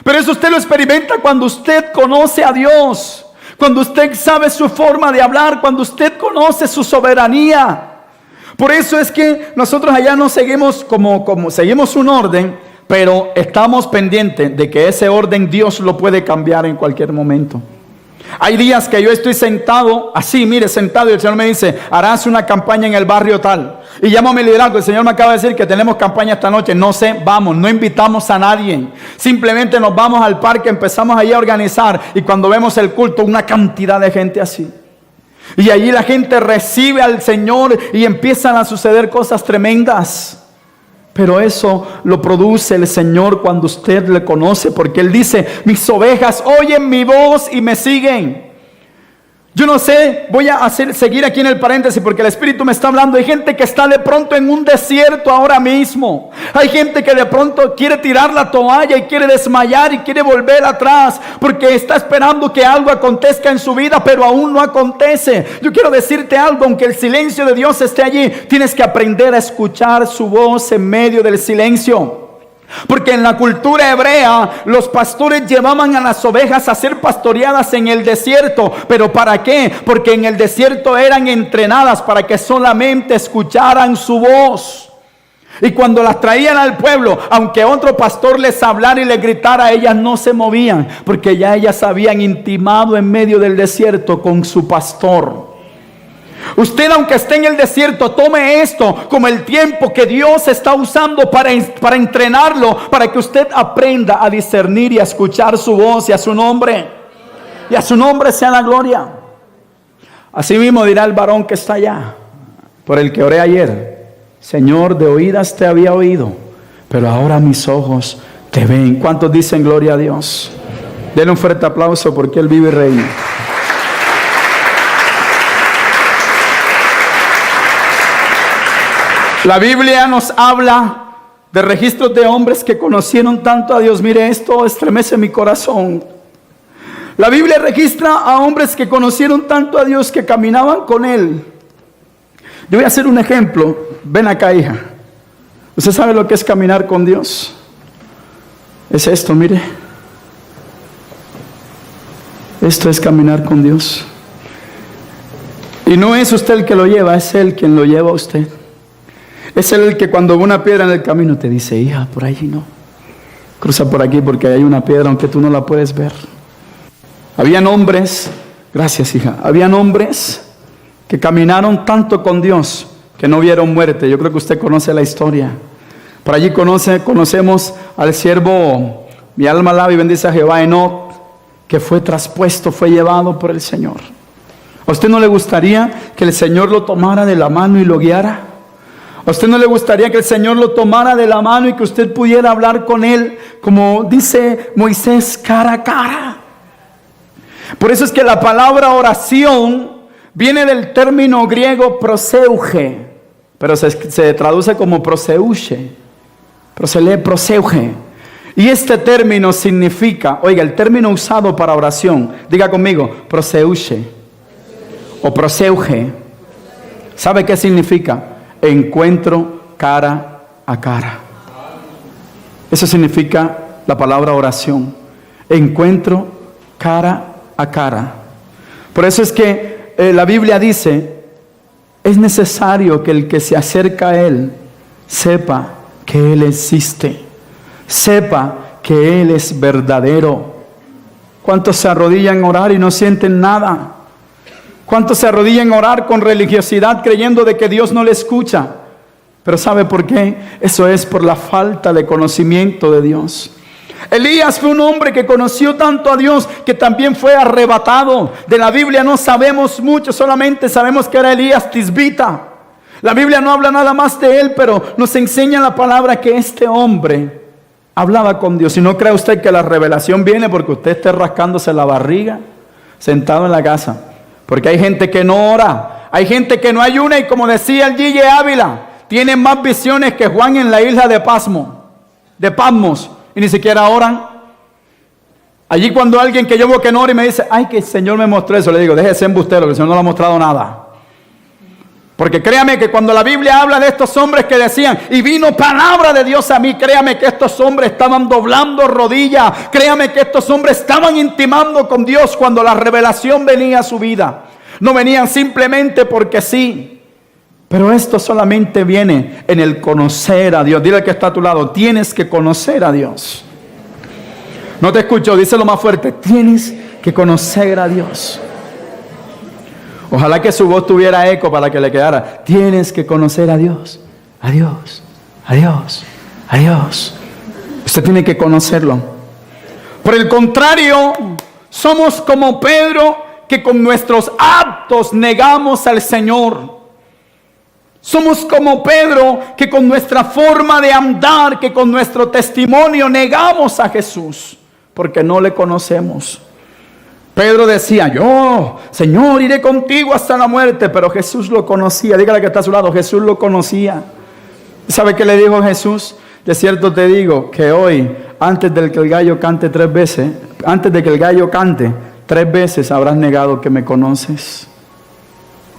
Pero eso usted lo experimenta cuando usted conoce a Dios, cuando usted sabe su forma de hablar, cuando usted conoce su soberanía. Por eso es que nosotros allá no seguimos como seguimos un orden, pero estamos pendientes de que ese orden Dios lo puede cambiar en cualquier momento. Hay días que yo estoy sentado, así, mire, sentado, y el Señor me dice: harás una campaña en el barrio tal. Y llamo a mi liderazgo: el Señor me acaba de decir que tenemos campaña esta noche. No sé, vamos, no invitamos a nadie. Simplemente nos vamos al parque, empezamos ahí a organizar, y cuando vemos el culto, una cantidad de gente así. Y allí la gente recibe al Señor y empiezan a suceder cosas tremendas. Pero eso lo produce el Señor cuando usted le conoce, porque Él dice: mis ovejas oyen mi voz y me siguen. Yo no sé, voy a seguir aquí en el paréntesis porque el Espíritu me está hablando. Hay gente que está de pronto en un desierto ahora mismo. Hay gente que de pronto quiere tirar la toalla y quiere desmayar y quiere volver atrás porque está esperando que algo acontezca en su vida, pero aún no acontece. Yo quiero decirte algo, aunque el silencio de Dios esté allí, tienes que aprender a escuchar su voz en medio del silencio. Porque en la cultura hebrea los pastores llevaban a las ovejas a ser pastoreadas en el desierto. ¿Pero para qué? Porque en el desierto eran entrenadas para que solamente escucharan su voz. Y cuando las traían al pueblo, aunque otro pastor les hablara y les gritara, ellas no se movían, porque ya ellas habían intimado en medio del desierto con su pastor. Usted, aunque esté en el desierto, tome esto como el tiempo que Dios está usando para entrenarlo, para que usted aprenda a discernir y a escuchar su voz, y a su nombre. Y a su nombre sea la gloria. Así mismo dirá el varón que está allá, por el que oré ayer: Señor, de oídas te había oído, pero ahora mis ojos te ven. ¿Cuántos dicen gloria a Dios? Denle un fuerte aplauso porque Él vive y reina. La Biblia nos habla de registros de hombres que conocieron tanto a Dios. Mire, esto estremece mi corazón. La Biblia registra a hombres que conocieron tanto a Dios que caminaban con Él. Yo voy a hacer un ejemplo. Ven acá, hija. ¿Usted sabe lo que es caminar con Dios? Es esto, mire. Esto es caminar con Dios. Y no es usted el que lo lleva, es Él quien lo lleva a usted. Es Él el que cuando ve una piedra en el camino te dice: hija, por ahí no. Cruza por aquí porque hay una piedra aunque tú no la puedes ver. Habían hombres, gracias hija, habían hombres que caminaron tanto con Dios que no vieron muerte. Yo creo que usted conoce la historia. Por allí conocemos al siervo, mi alma alaba y bendice a Jehová, Enoc, que fue traspuesto, fue llevado por el Señor. ¿A usted no le gustaría que el Señor lo tomara de la mano y lo guiara? ¿A usted no le gustaría que el Señor lo tomara de la mano y que usted pudiera hablar con Él, como dice Moisés, cara a cara? Por eso es que la palabra oración viene del término griego proseuge, pero se traduce como proseuche, pero se lee proseuge. Y este término significa, oiga, el término usado para oración, diga conmigo, proseuche o proseuge. ¿Sabe qué significa? Encuentro cara a cara. Eso significa la palabra oración. Encuentro cara a cara. Por eso es que la Biblia dice: es necesario que el que se acerca a Él sepa que Él existe, sepa que Él es verdadero. ¿Cuántos se arrodillan a orar y no sienten nada? ¿Cuántos se arrodillan a orar con religiosidad creyendo de que Dios no le escucha? Pero ¿sabe por qué? Eso es por la falta de conocimiento de Dios. Elías fue un hombre que conoció tanto a Dios que también fue arrebatado. De la Biblia no sabemos mucho, solamente sabemos que era Elías Tisbita. La Biblia no habla nada más de él, pero nos enseña la palabra que este hombre hablaba con Dios. Y no cree usted que la revelación viene porque usted esté rascándose la barriga sentado en la casa. Porque hay gente que no ora, hay gente que no ayuna, y como decía el Gille Ávila, tienen más visiones que Juan en la isla de Patmos, y ni siquiera oran. Allí cuando alguien que yo veo que no ora y me dice: ay, que el Señor me mostró eso, le digo: déjese embustero, que el Señor no le ha mostrado nada. Porque créame que cuando la Biblia habla de estos hombres que decían: y vino palabra de Dios a mí, créame que estos hombres estaban doblando rodillas, créame que estos hombres estaban intimando con Dios cuando la revelación venía a su vida. No venían simplemente porque sí. Pero esto solamente viene en el conocer a Dios. Dile al que está a tu lado: tienes que conocer a Dios. No te escucho, díselo más fuerte: tienes que conocer a Dios. Ojalá que su voz tuviera eco para que le quedara: tienes que conocer a Dios, a Dios, a Dios, a Dios. Usted tiene que conocerlo. Por el contrario, somos como Pedro, que con nuestros actos negamos al Señor. Somos como Pedro, que con nuestra forma de andar, que con nuestro testimonio negamos a Jesús, porque no le conocemos. Pedro decía, yo, Señor, iré contigo hasta la muerte. Pero Jesús lo conocía. Dígale que está a su lado, Jesús lo conocía. ¿Sabe qué le dijo Jesús? De cierto te digo que hoy, antes de que el gallo cante 3 veces, antes de que el gallo cante 3 veces, habrás negado que me conoces.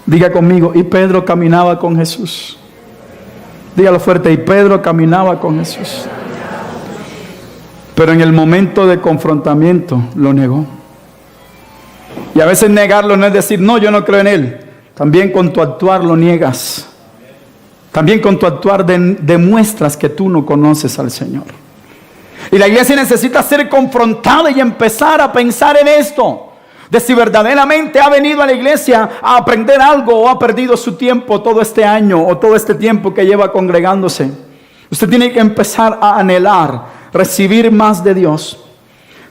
Diga conmigo, y Pedro caminaba con Jesús. Dígalo fuerte, y Pedro caminaba con Jesús. Pero en el momento de confrontamiento lo negó. Y a veces negarlo no es decir, no, yo no creo en Él. También con tu actuar lo niegas. También con tu actuar demuestras que tú no conoces al Señor. Y la iglesia necesita ser confrontada y empezar a pensar en esto. De si verdaderamente ha venido a la iglesia a aprender algo o ha perdido su tiempo todo este año o todo este tiempo que lleva congregándose. Usted tiene que empezar a anhelar, recibir más de Dios.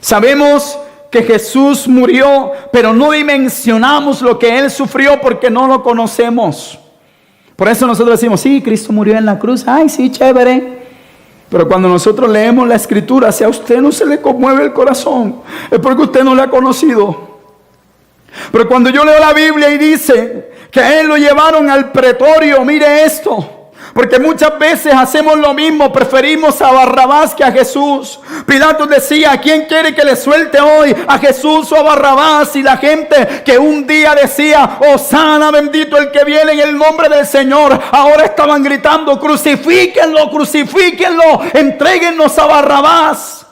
Sabemos que Jesús murió, pero no dimensionamos lo que Él sufrió porque no lo conocemos. Por eso nosotros decimos, sí, Cristo murió en la cruz. Ay, sí, chévere. Pero cuando nosotros leemos la Escritura, si a usted no se le conmueve el corazón, es porque usted no le ha conocido. Pero cuando yo leo la Biblia y dice que a Él lo llevaron al pretorio, mire esto. Porque muchas veces hacemos lo mismo, preferimos a Barrabás que a Jesús. Pilato decía, ¿a quién quiere que le suelte hoy? ¿A Jesús o a Barrabás? Y la gente que un día decía, Hosana, bendito el que viene en el nombre del Señor, ahora estaban gritando, crucifíquenlo, crucifíquenlo, entréguennos a Barrabás.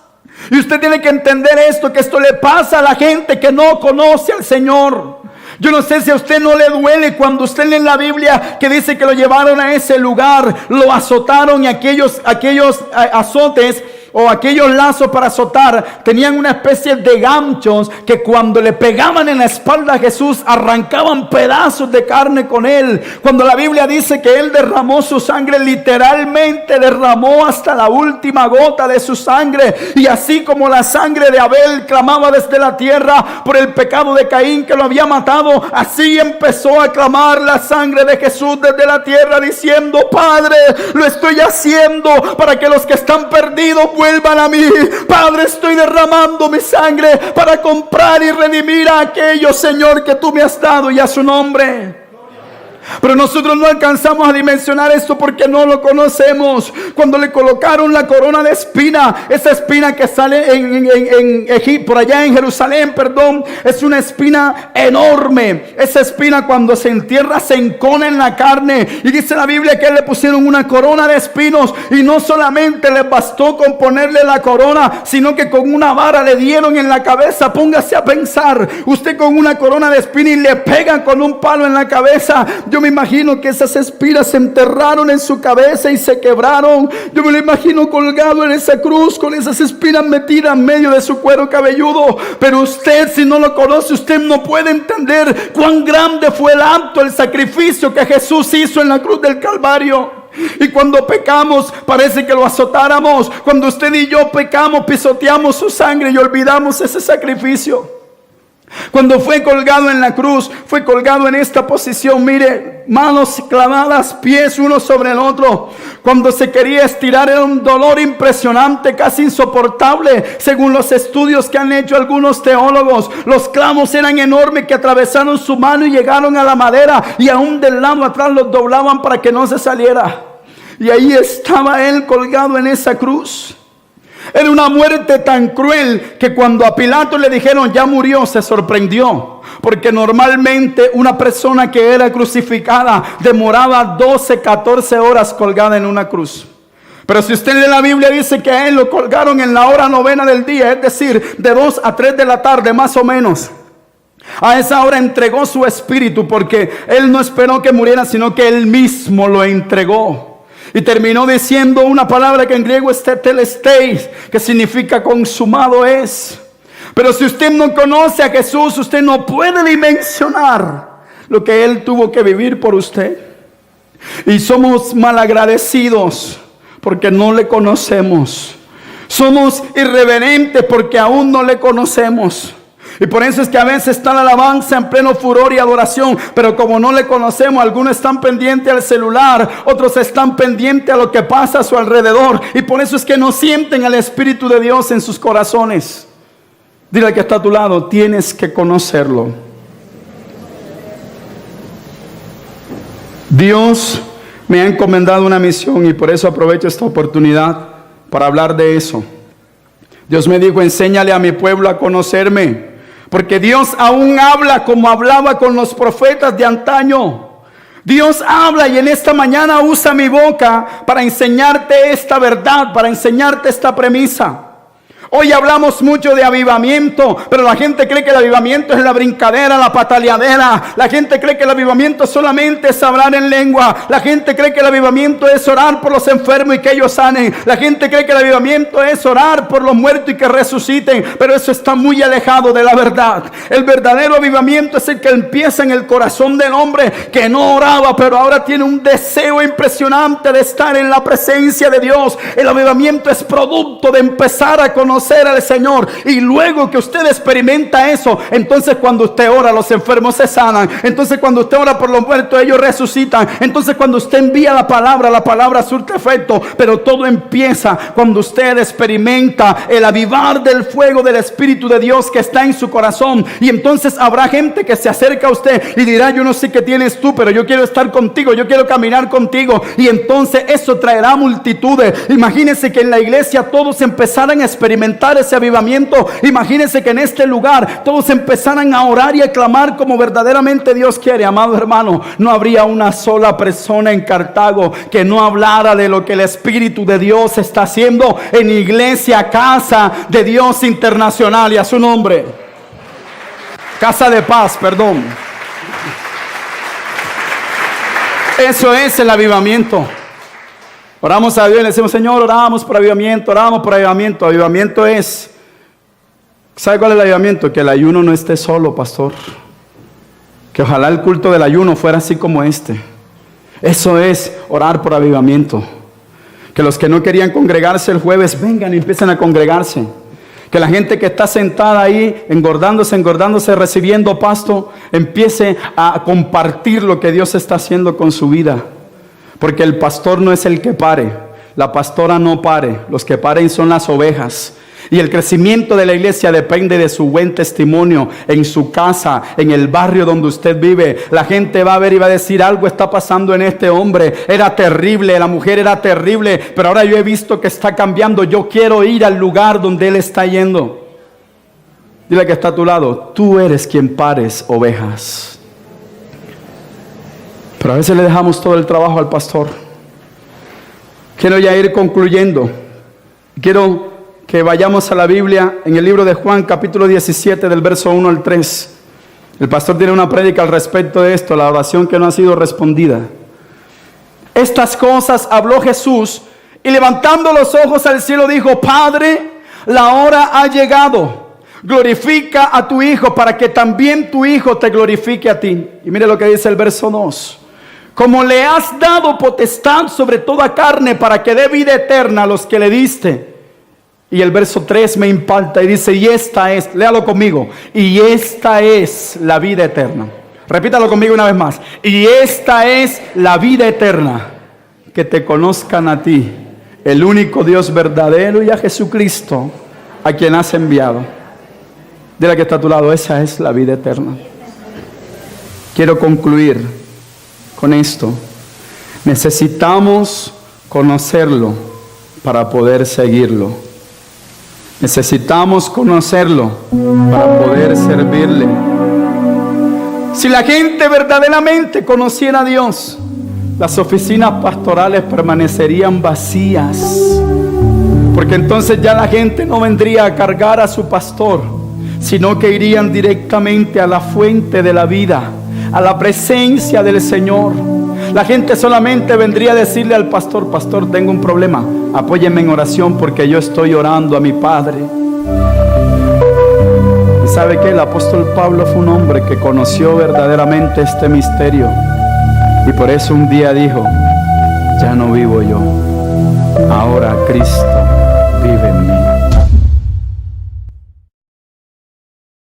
Y usted tiene que entender esto, que esto le pasa a la gente que no conoce al Señor. Yo no sé si a usted no le duele cuando usted lee en la Biblia que dice que lo llevaron a ese lugar, lo azotaron y aquellos azotes o aquellos lazos para azotar tenían una especie de ganchos que cuando le pegaban en la espalda a Jesús arrancaban pedazos de carne con él. Cuando la Biblia dice que él derramó su sangre, literalmente derramó hasta la última gota de su sangre. Y así como la sangre de Abel clamaba desde la tierra por el pecado de Caín que lo había matado, así empezó a clamar la sangre de Jesús desde la tierra diciendo, Padre, lo estoy haciendo para que los que están perdidos vuelvan a mí. Padre, estoy derramando mi sangre para comprar y redimir a aquellos, Señor, que tú me has dado, y a su nombre. Pero nosotros no alcanzamos a dimensionar esto porque no lo conocemos. Cuando le colocaron la corona de espina, esa espina que sale en Egipto, por allá en Jerusalén, es una espina enorme. Esa espina cuando se entierra se encona en la carne. Y dice la Biblia que le pusieron una corona de espinos. Y no solamente le bastó con ponerle la corona, sino que con una vara le dieron en la cabeza. Póngase a pensar, usted con una corona de espina y le pegan con un palo en la cabeza. Yo me imagino que esas espinas se enterraron en su cabeza y se quebraron. Yo me lo imagino colgado en esa cruz con esas espinas metidas en medio de su cuero cabelludo. Pero usted, si no lo conoce, usted no puede entender cuán grande fue el acto, el sacrificio que Jesús hizo en la cruz del Calvario. Y cuando pecamos parece que lo azotáramos. Cuando usted y yo pecamos, pisoteamos su sangre y olvidamos ese sacrificio. Cuando fue colgado en la cruz, fue colgado en esta posición, mire, manos clavadas, pies uno sobre el otro. Cuando se quería estirar era un dolor impresionante, casi insoportable, según los estudios que han hecho algunos teólogos. Los clavos eran enormes que atravesaron su mano y llegaron a la madera, y aún del lado atrás los doblaban para que no se saliera. Y ahí estaba él colgado en esa cruz. Era una muerte tan cruel que cuando a Pilato le dijeron ya murió, se sorprendió. Porque normalmente una persona que era crucificada demoraba 12, 14 horas colgada en una cruz. Pero si usted lee la Biblia, dice que a él lo colgaron en la hora 9 del día, es decir, de 2 a 3 de la tarde más o menos. A esa hora entregó su espíritu, porque él no esperó que muriera, sino que él mismo lo entregó. Y terminó diciendo una palabra que en griego es tetelestai, que significa consumado es. Pero si usted no conoce a Jesús, usted no puede dimensionar lo que Él tuvo que vivir por usted. Y somos malagradecidos porque no le conocemos. Somos irreverentes porque aún no le conocemos. Y por eso es que a veces está la alabanza en pleno furor y adoración, pero como no le conocemos, algunos están pendientes al celular, otros están pendientes a lo que pasa a su alrededor, y por eso es que no sienten al Espíritu de Dios en sus corazones. Dile al que está a tu lado, tienes que conocerlo. Dios me ha encomendado una misión y por eso aprovecho esta oportunidad para hablar de eso. Dios me dijo, enséñale a mi pueblo a conocerme, porque Dios aún habla como hablaba con los profetas de antaño. Dios habla y en esta mañana usa mi boca para enseñarte esta verdad, para enseñarte esta premisa. Hoy hablamos mucho de avivamiento, pero la gente cree que el avivamiento es la brincadera, la pataleadera. La gente cree que el avivamiento solamente es hablar en lengua. La gente cree que el avivamiento es orar por los enfermos y que ellos sanen. La gente cree que el avivamiento es orar por los muertos y que resuciten, pero eso está muy alejado de la verdad. El verdadero avivamiento es el que empieza en el corazón del hombre que no oraba, pero ahora tiene un deseo impresionante de estar en la presencia de Dios. El avivamiento es producto de empezar a conocer al Señor, y luego que usted experimenta eso, entonces cuando usted ora, los enfermos se sanan. Entonces cuando usted ora por los muertos, ellos resucitan. Entonces cuando usted envía la palabra surte efecto. Pero todo empieza cuando usted experimenta el avivar del fuego del Espíritu de Dios que está en su corazón. Y entonces habrá gente que se acerca a usted y dirá, yo no sé qué tienes tú, pero yo quiero estar contigo, yo quiero caminar contigo. Y entonces eso traerá multitudes. Imagínense que en la iglesia todos empezaran a experimentar ese avivamiento. Imagínense que en este lugar todos empezaran a orar y a clamar como verdaderamente Dios quiere. Amado hermano, no habría una sola persona en Cartago que no hablara de lo que el Espíritu de Dios está haciendo en Iglesia Casa de Dios Internacional, y a su nombre, Casa de Paz, perdón. Eso es el avivamiento. Oramos a Dios y le decimos, Señor, oramos por avivamiento, oramos por avivamiento. Avivamiento es, ¿sabe cuál es el avivamiento? Que el ayuno no esté solo, pastor. Que ojalá el culto del ayuno fuera así como este. Eso es orar por avivamiento. Que los que no querían congregarse el jueves vengan y empiecen a congregarse. Que la gente que está sentada ahí engordándose, recibiendo pasto, empiece a compartir lo que Dios está haciendo con su vida. Porque el pastor no es el que pare, la pastora no pare, los que paren son las ovejas. Y el crecimiento de la iglesia depende de su buen testimonio en su casa, en el barrio donde usted vive. La gente va a ver y va a decir, algo está pasando en este hombre. Era terrible, la mujer era terrible, pero ahora yo he visto que está cambiando. Yo quiero ir al lugar donde él está yendo. Dile que está a tu lado, tú eres quien pares ovejas. Pero a veces le dejamos todo el trabajo al pastor. Quiero ya ir concluyendo. Quiero que vayamos a la Biblia en el libro de Juan, capítulo 17, del verso 1 al 3. El pastor tiene una prédica al respecto de esto, la oración que no ha sido respondida. Estas cosas habló Jesús y levantando los ojos al cielo dijo, Padre, la hora ha llegado. Glorifica a tu Hijo para que también tu Hijo te glorifique a ti. Y mire lo que dice el verso 2. Como le has dado potestad sobre toda carne para que dé vida eterna a los que le diste. Y el verso 3 me impacta y dice, y esta es, léalo conmigo, y esta es la vida eterna. Repítalo conmigo una vez más. Y esta es la vida eterna, que te conozcan a ti, el único Dios verdadero, y a Jesucristo, a quien has enviado. Dile que está a tu lado, esa es la vida eterna. Quiero concluir con esto. Necesitamos conocerlo para poder seguirlo. Necesitamos conocerlo para poder servirle. Si la gente verdaderamente conociera a Dios, las oficinas pastorales permanecerían vacías, porque entonces ya la gente no vendría a cargar a su pastor, sino que irían directamente a la fuente de la vida, a la presencia del Señor. La gente solamente vendría a decirle al pastor, pastor, tengo un problema, apóyeme en oración porque yo estoy orando a mi Padre. ¿Y sabe qué? El apóstol Pablo fue un hombre que conoció verdaderamente este misterio, y por eso un día dijo, ya no vivo yo, ahora Cristo